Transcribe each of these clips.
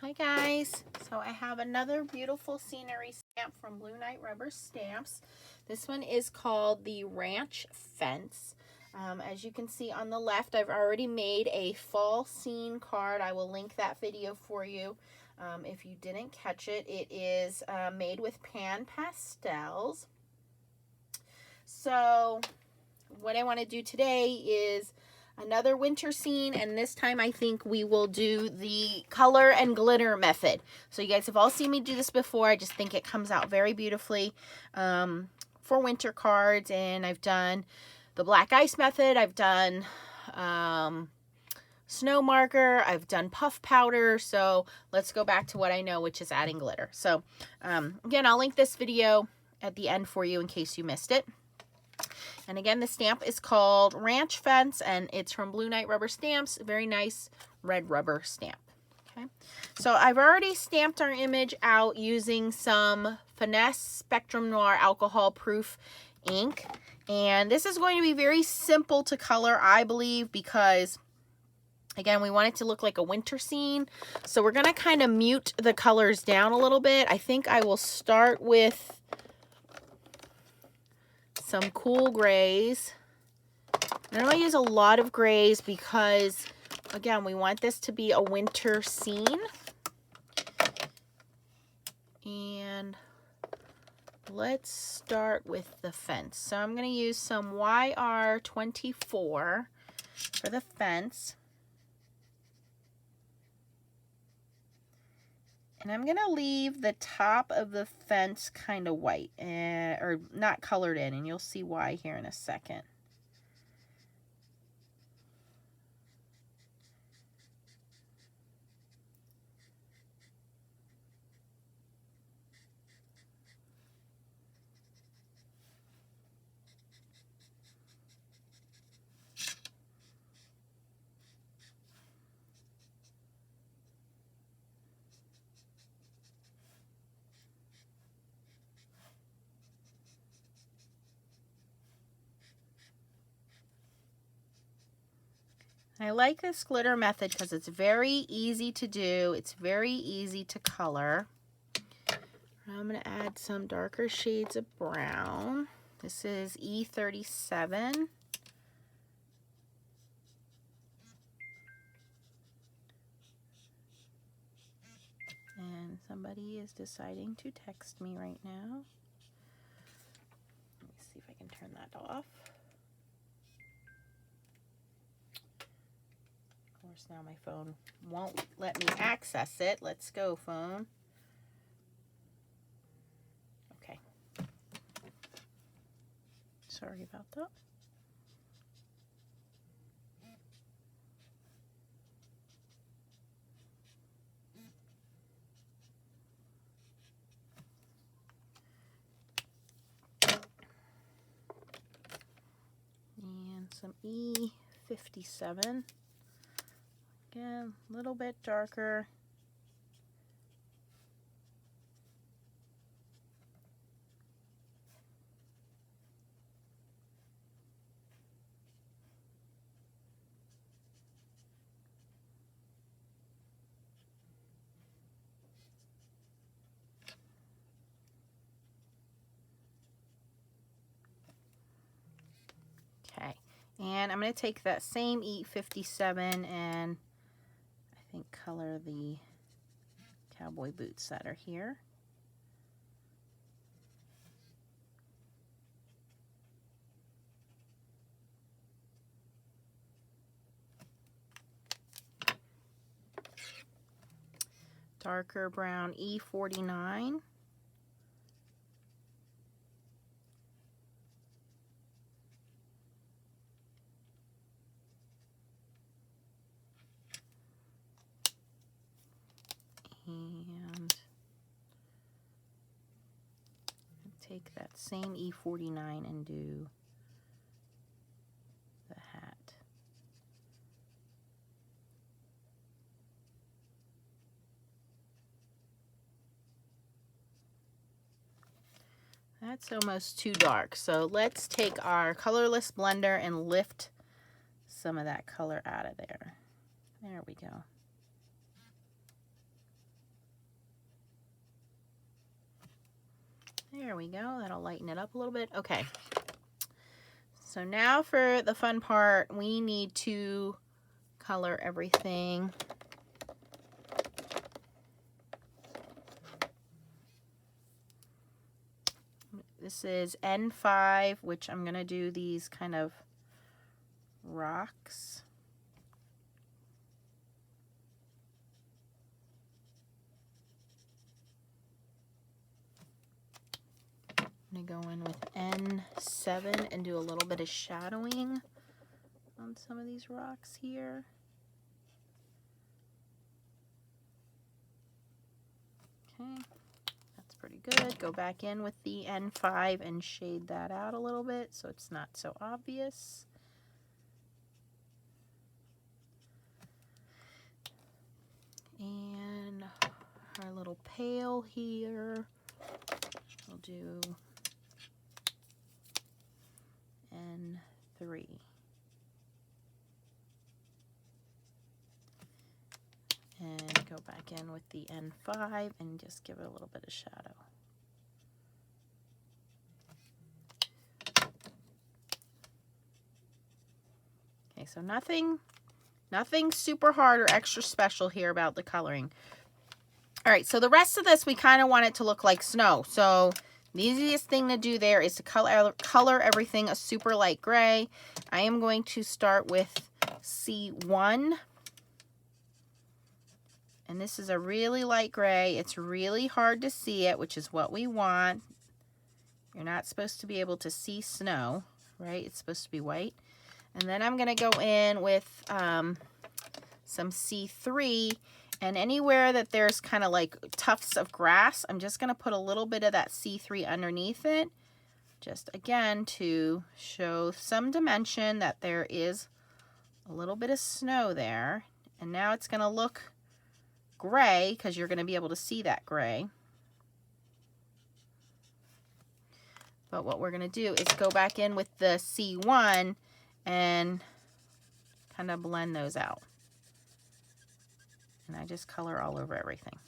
Hi guys, so I have another beautiful scenery stamp from Blue Night Rubber Stamps. This one is called the Ranch Fence. As you can see on the left, I've already made a fall scene card. I will link that video for you if you didn't catch it. It is made with pan pastels. So what I want to do today is another winter scene, and this time I think we will do the color and glitter method. So you guys have all seen me do this before. I just think it comes out very beautifully for winter cards. And I've done the black ice method, I've done snow marker, I've done puff powder. So let's go back to what I know, which is adding glitter. So again, I'll link this video at the end for you in case you missed it. And again, the stamp is called Ranch Fence, and it's from Blue Night Rubber Stamps. Very nice red rubber stamp. Okay, so I've already stamped our image out using some Finesse Spectrum Noir alcohol proof ink. And this is going to be very simple to color, I believe, because again, we want it to look like a winter scene. So we're going to kind of mute the colors down a little bit. I think I will start with some cool grays. And I'm going to use a lot of grays because, again, we want this to be a winter scene. And let's start with the fence. So I'm going to use some YR24 for the fence. And I'm going to leave the top of the fence kind of white, or not colored in, and you'll see why here in a second. I like this glitter method because it's very easy to do. It's very easy to color. I'm going to add some darker shades of brown. This is E37. And somebody is deciding to text me right now. Let me see if I can turn that off. Of course, now my phone won't let me access it. Let's go, phone. Okay. Sorry about that. And some E57. Again, a little bit darker. Okay, and I'm going to take that same E57 and I think color the cowboy boots that are here. Darker brown E49. And take that same E49 and do the hat. That's almost too dark. So let's take our colorless blender and lift some of that color out of there. There we go. There we go. That'll lighten it up a little bit. Okay. So now for the fun part, we need to color everything. This is N5, which I'm going to do these kind of rocks. I'm going to go in with N7 and do a little bit of shadowing on some of these rocks here. Okay, that's pretty good. Go back in with the N5 and shade that out a little bit so it's not so obvious. And our little pail here, we'll do N3. And go back in with the N5 and just give it a little bit of shadow. Okay, so nothing super hard or extra special here about the coloring. All right, so the rest of this, we kind of want it to look like snow. So the easiest thing to do there is to color everything a super light gray. I am going to start with C1. And this is a really light gray. It's really hard to see it, which is what we want. You're not supposed to be able to see snow, right? It's supposed to be white. And then I'm going to go in with some C3. And anywhere that there's kind of like tufts of grass, I'm just going to put a little bit of that C3 underneath it. Just again to show some dimension that there is a little bit of snow there. And now it's going to look gray because you're going to be able to see that gray. But what we're going to do is go back in with the C1 and kind of blend those out. And I just color all over everything.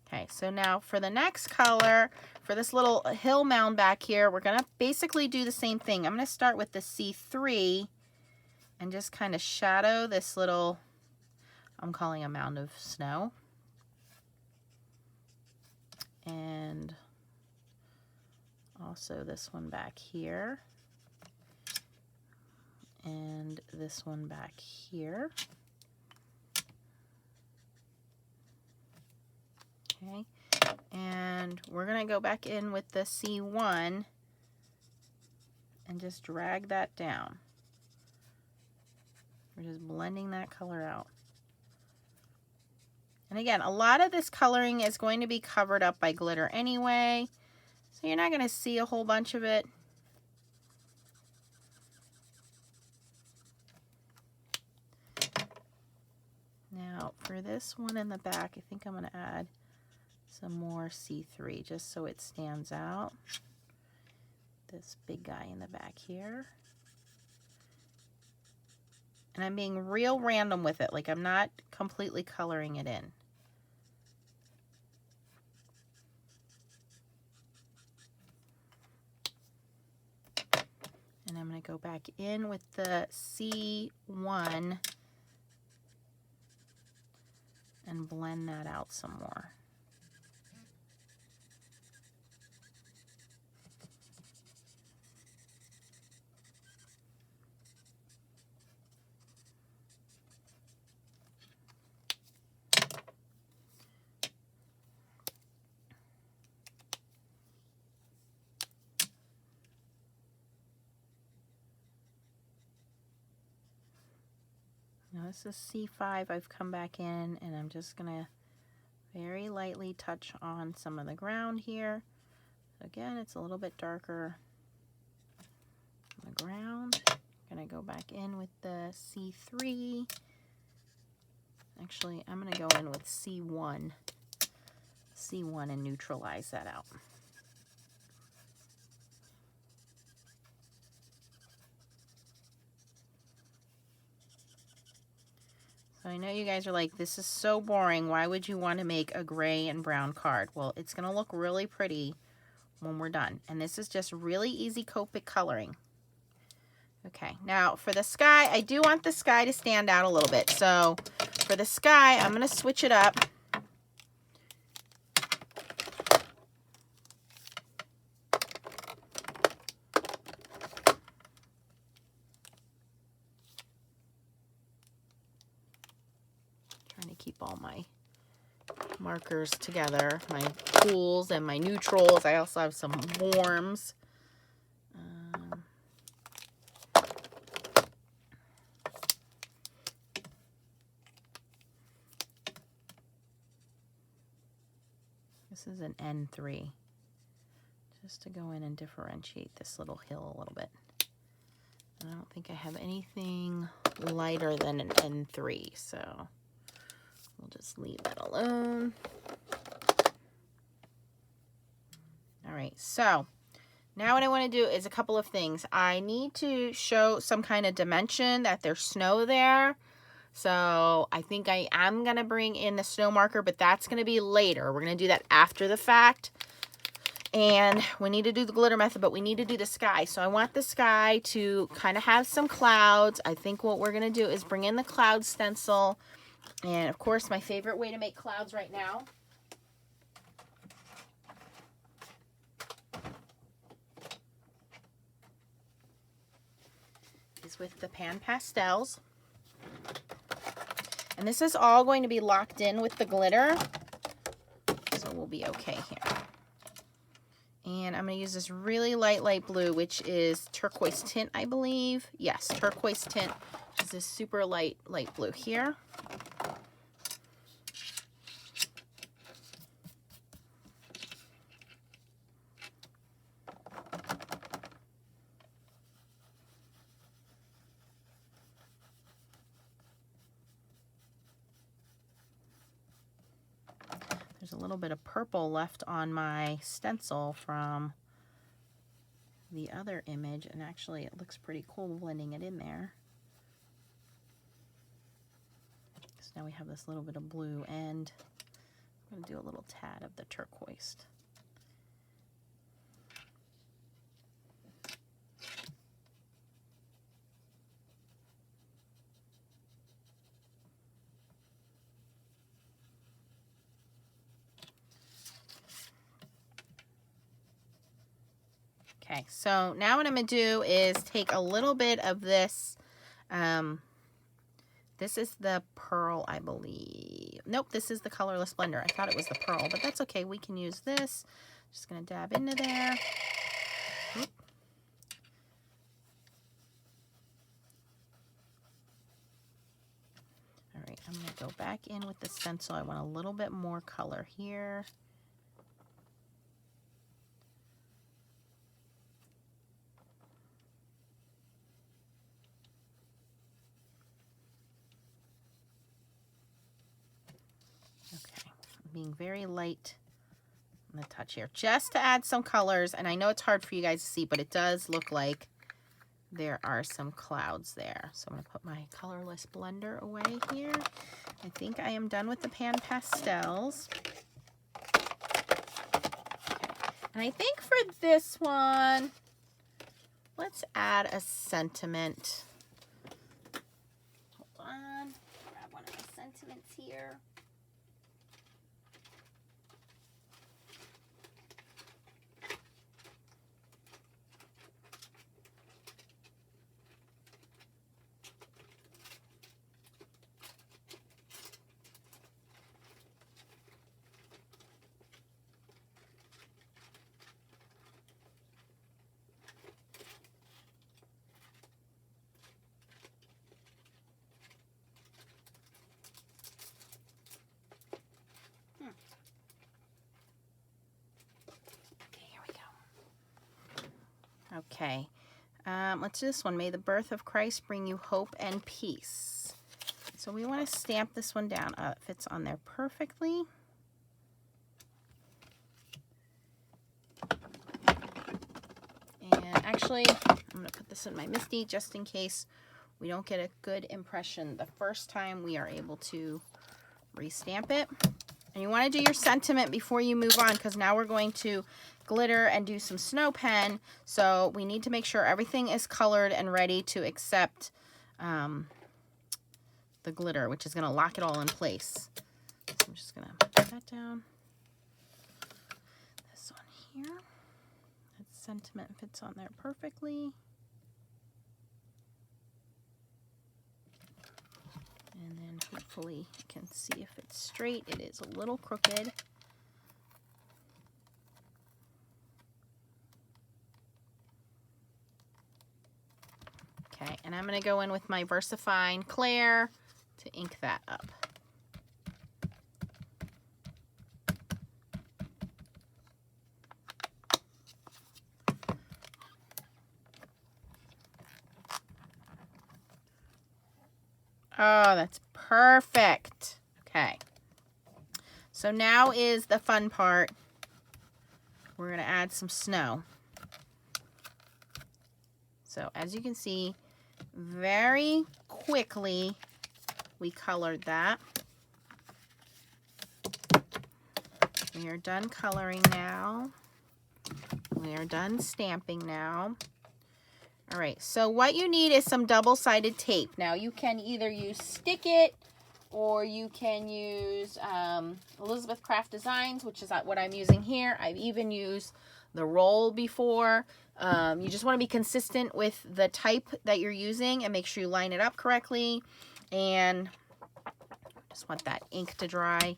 Okay, so now for the next color, for this little hill mound back here, we're going to basically do the same thing. I'm going to start with the C3 and just kind of shadow this little, I'm calling a mound of snow. And also this one back here. And this one back here. Okay, and we're going to go back in with the C1 and just drag that down. We're just blending that color out. And again, a lot of this coloring is going to be covered up by glitter anyway, so you're not going to see a whole bunch of it. Now, for this one in the back, I think I'm going to add some more C3 just so it stands out. This big guy in the back here. And I'm being real random with it, like I'm not completely coloring it in. And I'm going to go back in with the C1 and blend that out some more. Now this is C5. I've come back in and I'm just going to very lightly touch on some of the ground here. Again, it's a little bit darker on the ground. I'm going to go back in with the C3. Actually, I'm going to go in with C1 and neutralize that out. So I know you guys are like, this is so boring. Why would you want to make a gray and brown card? Well, it's going to look really pretty when we're done. And this is just really easy Copic coloring. Okay, now for the sky, I do want the sky to stand out a little bit. So for the sky, I'm going to switch it up. Trying to keep all my markers together, my cools and my neutrals. I also have some warms. This is an N3, just to go in and differentiate this little hill a little bit. And I don't think I have anything lighter than an N3, so we'll just leave that alone. All right, so now what I want to do is a couple of things. I need to show some kind of dimension that there's snow there. So I think I am going to bring in the snow marker, but that's going to be later. We're going to do that after the fact. And we need to do the glitter method, but we need to do the sky. So I want the sky to kind of have some clouds. I think what we're going to do is bring in the cloud stencil. And of course, my favorite way to make clouds right now is with the Pan Pastels. And this is all going to be locked in with the glitter, so we'll be okay here. And I'm going to use this really light blue, which is turquoise tint, I believe. Yes, turquoise tint, which is this super light blue here. There's a little bit of purple left on my stencil from the other image, and actually it looks pretty cool blending it in there. So now we have this little bit of blue, and I'm going to do a little tad of the turquoise. Okay, so now what I'm going to do is take a little bit of this. This is the pearl, I believe. Nope, this is the colorless blender. I thought it was the pearl, but that's okay. We can use this. Just going to dab into there. Oop. All right, I'm going to go back in with the stencil. I want a little bit more color here. Being very light on the touch here, just to add some colors. And I know it's hard for you guys to see, but it does look like there are some clouds there. So I'm going to put my colorless blender away here. I think I am done with the Pan Pastels. Okay. And I think for this one, let's add a sentiment. Hold on, grab one of the sentiments here. Okay, let's do this one. May the birth of Christ bring you hope and peace. So we want to stamp this one down. It fits on there perfectly. And actually, I'm going to put this in my MISTI just in case we don't get a good impression the first time we are able to restamp it. And you want to do your sentiment before you move on, because now we're going to glitter and do some snow pen. So we need to make sure everything is colored and ready to accept the glitter, which is going to lock it all in place. So I'm just going to put that down. This on here. That sentiment fits on there perfectly. And then hopefully you can see if it's straight. It is a little crooked. Okay, and I'm going to go in with my VersaFine Clair to ink that up. Oh, that's perfect. Okay. So now is the fun part. We're going to add some snow. So as you can see, very quickly we colored that. We are done coloring now. We are done stamping now. All right, so what you need is some double-sided tape. Now you can either use Stick It or you can use Elizabeth Craft Designs, which is what I'm using here. I've even used the roll before. You just want to be consistent with the type that you're using and make sure you line it up correctly. And just want that ink to dry.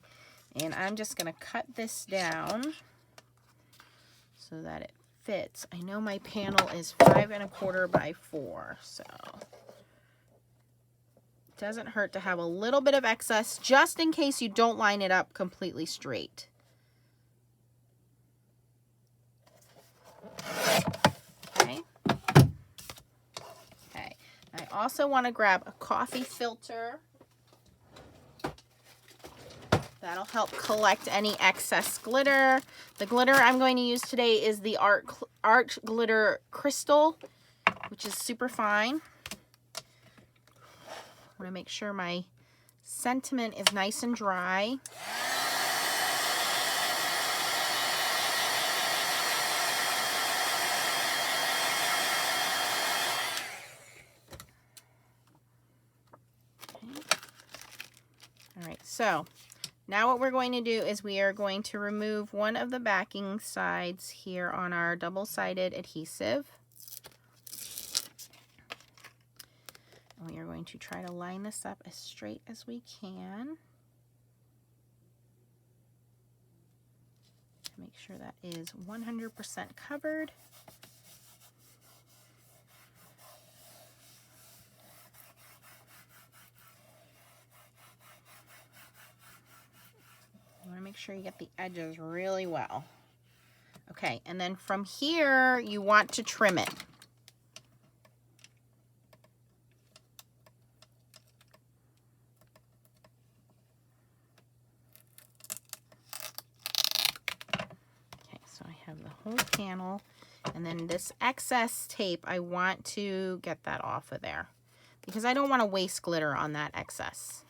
And I'm just going to cut this down so that it fits. I know my panel is 5 1/4 by 4, so it doesn't hurt to have a little bit of excess just in case you don't line it up completely straight. Okay. Okay. I also want to grab a coffee filter. That'll help collect any excess glitter. The glitter I'm going to use today is the Art Glitter Crystal, which is super fine. I want to make sure my sentiment is nice and dry. Okay. All right, so now what we're going to do is we are going to remove one of the backing sides here on our double-sided adhesive. And we are going to try to line this up as straight as we can. Make sure that is 100% covered. You want to make sure you get the edges really well. Okay, and then from here, you want to trim it. Okay, so I have the whole panel, and then this excess tape, I want to get that off of there because I don't want to waste glitter on that excess.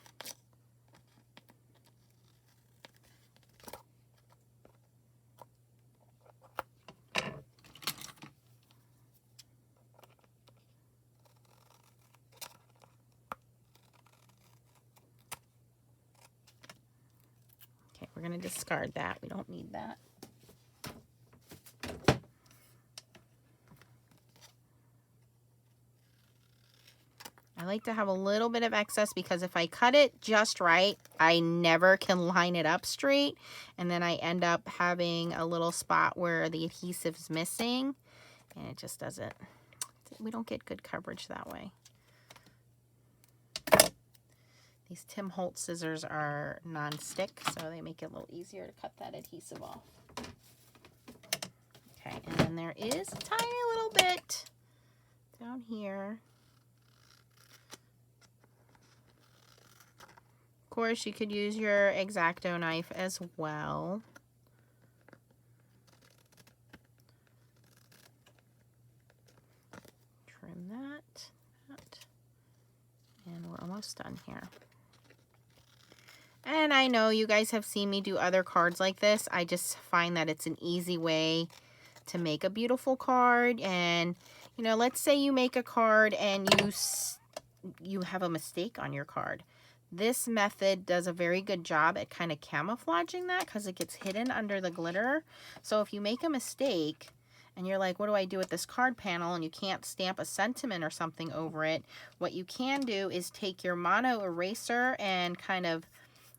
Okay, we're going to discard that. We don't need that. I like to have a little bit of excess because if I cut it just right, I never can line it up straight. And then I end up having a little spot where the adhesive is missing. And it just doesn't, we don't get good coverage that way. These Tim Holtz scissors are non-stick, so they make it a little easier to cut that adhesive off. Okay, and then there is a tiny little bit down here. Of course, you could use your X-Acto knife as well. Trim that, and we're almost done here. And I know you guys have seen me do other cards like this. I just find that it's an easy way to make a beautiful card. And, you know, let's say you make a card and you have a mistake on your card. This method does a very good job at kind of camouflaging that because it gets hidden under the glitter. So if you make a mistake and you're like, what do I do with this card panel? And you can't stamp a sentiment or something over it. What you can do is take your mono eraser and kind of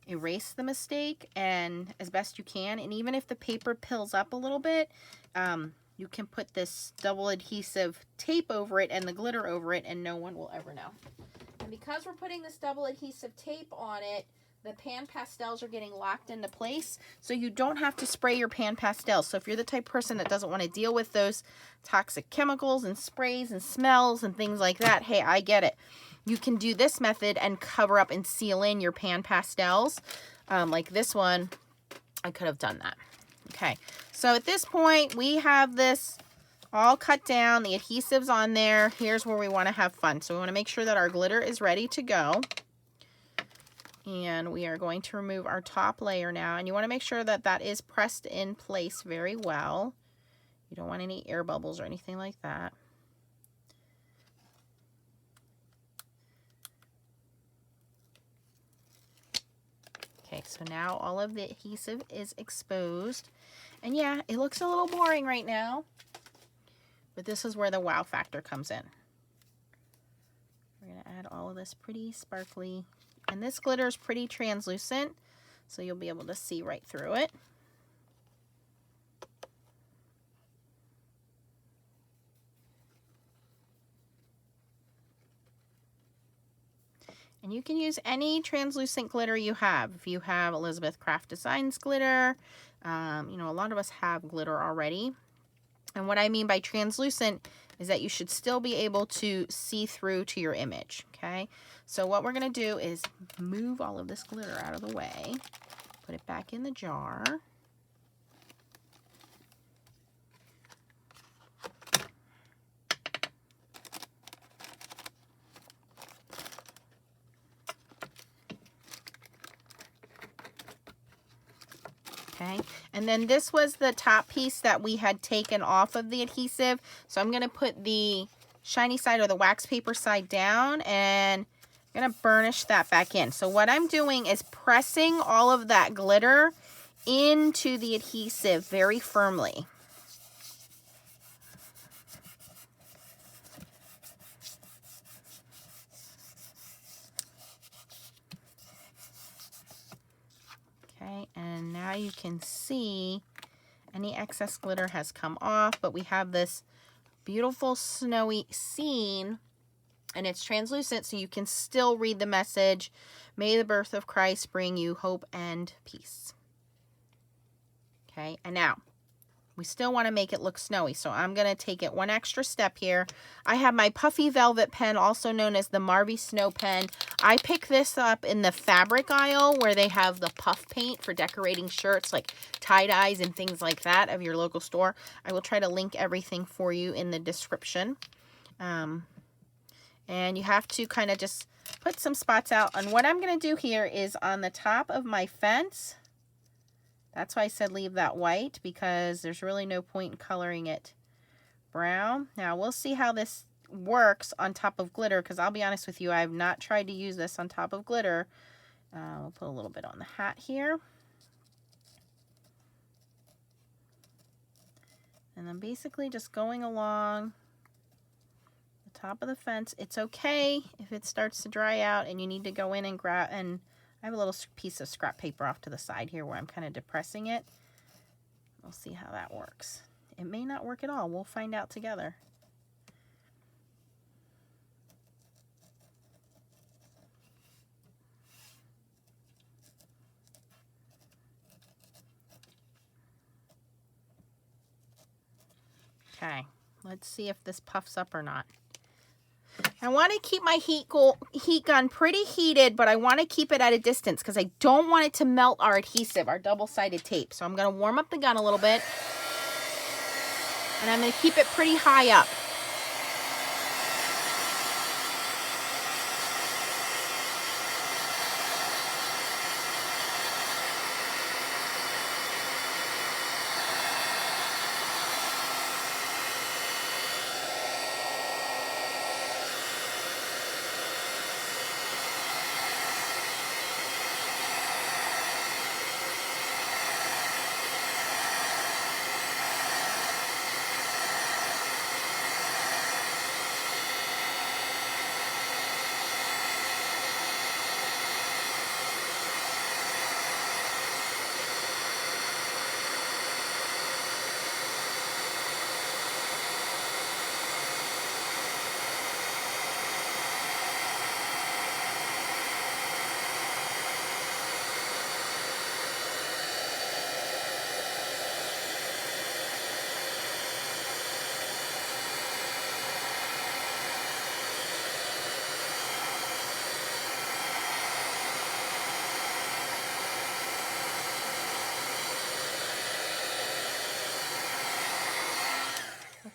erase the mistake and as best you can. And even if the paper pills up a little bit, you can put this double adhesive tape over it and the glitter over it and no one will ever know. And because we're putting this double adhesive tape on it, the pan pastels are getting locked into place, so you don't have to spray your pan pastels. So if you're the type of person that doesn't want to deal with those toxic chemicals and sprays and smells and things like that, hey, I get it. You can do this method and cover up and seal in your pan pastels. Like this one, I could have done that. Okay, so at this point, we have this all cut down, the adhesive's on there. Here's where we want to have fun. So we want to make sure that our glitter is ready to go. And we are going to remove our top layer now. And you want to make sure that that is pressed in place very well. You don't want any air bubbles or anything like that. Okay, so now all of the adhesive is exposed. And yeah, it looks a little boring right now, but this is where the wow factor comes in. We're going to add all of this pretty sparkly. And this glitter is pretty translucent, so you'll be able to see right through it. And you can use any translucent glitter you have. If you have Elizabeth Craft Designs glitter, you know, a lot of us have glitter already. And what I mean by translucent is that you should still be able to see through to your image, okay? So what we're going to do is move all of this glitter out of the way, put it back in the jar. Okay, and then this was the top piece that we had taken off of the adhesive. So I'm going to put the shiny side or the wax paper side down and I'm going to burnish that back in. So what I'm doing is pressing all of that glitter into the adhesive very firmly. Okay, and now you can see any excess glitter has come off, but we have this beautiful snowy scene and it's translucent so you can still read the message. May the birth of Christ bring you hope and peace. Okay, and now we still want to make it look snowy, so I'm going to take it one extra step here. I have my Puffy Velvet pen, also known as the Marvy Snow pen. I picked this up in the fabric aisle where they have the puff paint for decorating shirts like tie-dyes and things like that of your local store. I will try to link everything for you in the description. And you have to kind of just put some spots out. And what I'm going to do here is on the top of my fence. That's why I said leave that white, because there's really no point in coloring it brown. Now we'll see how this works on top of glitter, because I'll be honest with you, I have not tried to use this on top of glitter. We'll put a little bit on the hat here. And I'm basically just going along the top of the fence. It's okay if it starts to dry out and you need to go in and grab, and I have a little piece of scrap paper off to the side here where I'm kind of depressing it. We'll see how that works. It may not work at all. We'll find out together. Okay, let's see if this puffs up or not. I want to keep my heat gun pretty heated, but I want to keep it at a distance because I don't want it to melt our adhesive, our double-sided tape. So I'm going to warm up the gun a little bit, and I'm going to keep it pretty high up.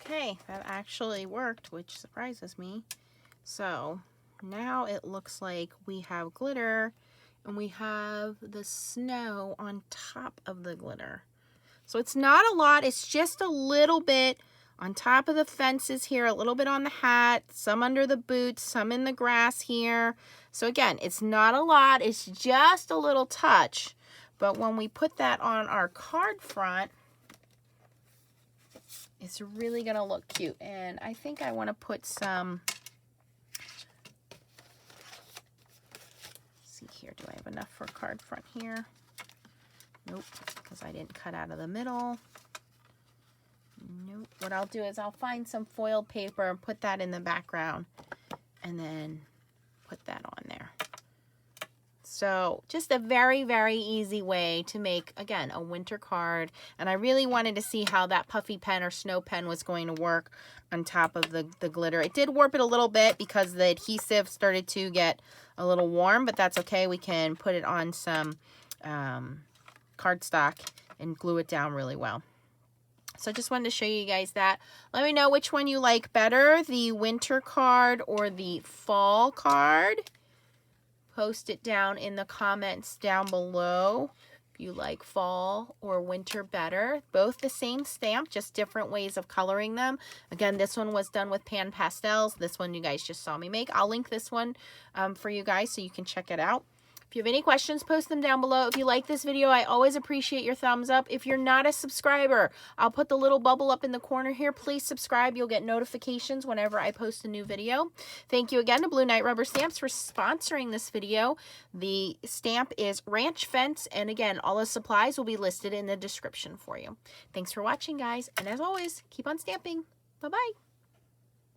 Okay, that actually worked, which surprises me. So now it looks like we have glitter and we have the snow on top of the glitter. So it's not a lot, it's just a little bit on top of the fences here, a little bit on the hat, some under the boots, some in the grass here. So again, it's not a lot, it's just a little touch. But when we put that on our card front, it's really gonna look cute. And I think I wanna put some, let's see here, do I have enough for a card front here? Nope, because I didn't cut out of the middle. Nope. What I'll do is I'll find some foil paper and put that in the background and then put that on there. So just a very, very easy way to make, again, a winter card. And I really wanted to see how that puffy pen or snow pen was going to work on top of the glitter. It did warp it a little bit because the adhesive started to get a little warm, but that's okay. We can put it on some cardstock and glue it down really well. So I just wanted to show you guys that. Let me know which one you like better, the winter card or the fall card. Post it down in the comments down below if you like fall or winter better. Both the same stamp, just different ways of coloring them. Again, this one was done with Pan Pastels. This one you guys just saw me make. I'll link this one for you guys so you can check it out. If you have any questions, post them down below. If you like this video, I always appreciate your thumbs up. If you're not a subscriber, I'll put the little bubble up in the corner here. Please subscribe. You'll get notifications whenever I post a new video. Thank you again to Blue Knight Rubber Stamps for sponsoring this video. The stamp is Ranch Fence, and again, all the supplies will be listed in the description for you. Thanks for watching, guys, and as always, keep on stamping. Bye-bye.